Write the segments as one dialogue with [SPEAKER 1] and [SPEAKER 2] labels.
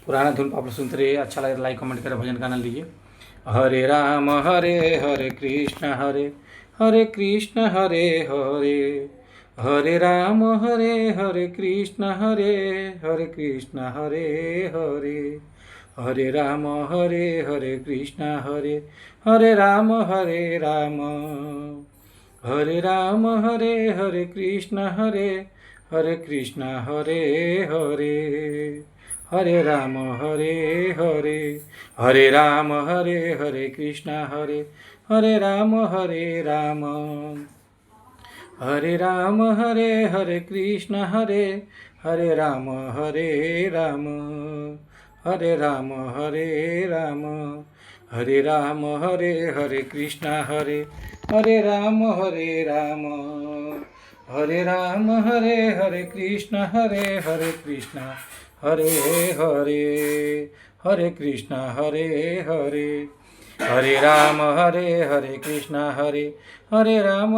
[SPEAKER 1] पुराना धुन आप लोग सुनते रहिए। अच्छा लगे तो लाइक कमेंट करें, भजन का आनंद लीजिए। हरे राम हरे हरे कृष्ण हरे हरे कृष्ण हरे हरे हरे राम हरे हरे कृष्ण हरे हरे कृष्ण हरे हरे हरे राम हरे हरे कृष्ण हरे हरे राम हरे राम हरे हरे कृष्ण हरे कृष्ण हरे हरे हरे राम हरे राम हरे कृष्ण हरे राम हरे राम हरे कृष्ण हरे राम हरे राम हरे राम हरे कृष्ण हरे राम हरे कृष्ण हरे कृष्ण हरे हरे कृष्ण हरे राम हरे कृष्ण हरे राम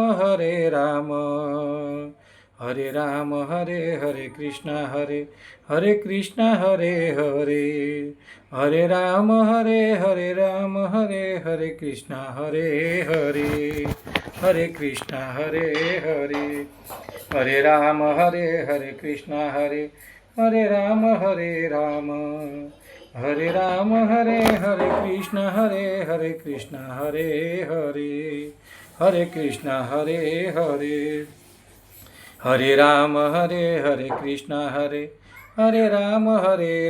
[SPEAKER 1] हरे कृष्ण हरे कृष्ण हरे राम हरे कृष्ण हरे कृष्ण हरे राम हरे कृष्ण हरे राम हरे कृष्ण हरे कृष्ण हरे कृष्ण हरे राम हरे कृष्ण हरे राम हरे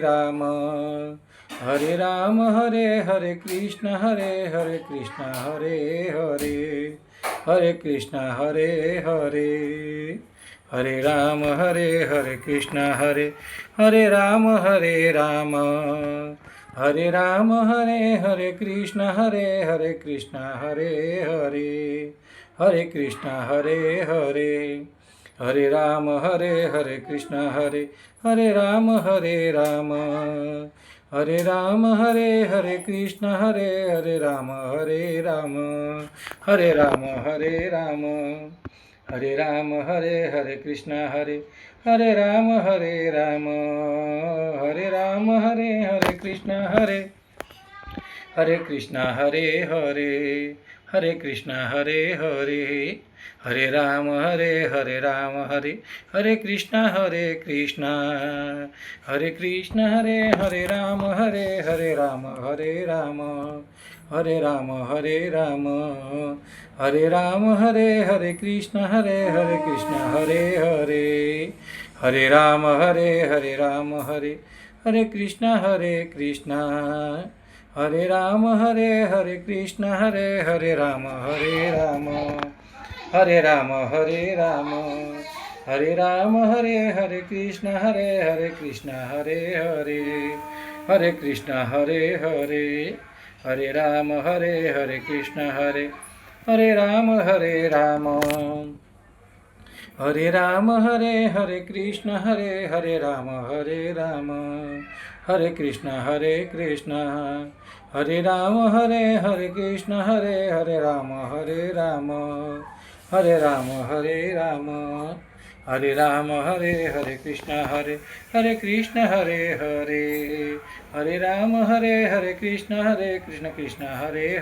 [SPEAKER 1] कृष्ण हरे कृष्ण हरे राम हरे कृष्ण हरे राम हरे कृष्ण हरे कृष्ण हरे कृष्ण हरे राम हरे कृष्ण हरे राम हरे कृष्ण हरे राम हरे कृष्ण हरे राम हरे कृष्ण हरे कृष्ण हरे कृष्ण हरे राम हरे कृष्ण हरे राम हरे राम हरे कृष्ण हरे राम हरे कृष्ण हरे राम हरे कृष्ण हरे राम हरे कृष्ण हरे कृष्ण हरे राम हरे कृष्ण हरे राम हरे राम हरे कृष्ण हरे राम हरे कृष्ण हरे राम हरे कृष्ण हरे राम हरे राम हरे राम हरे कृष्ण हरे कृष्ण हरे राम हरे कृष्ण कृष्ण कृष्ण हरे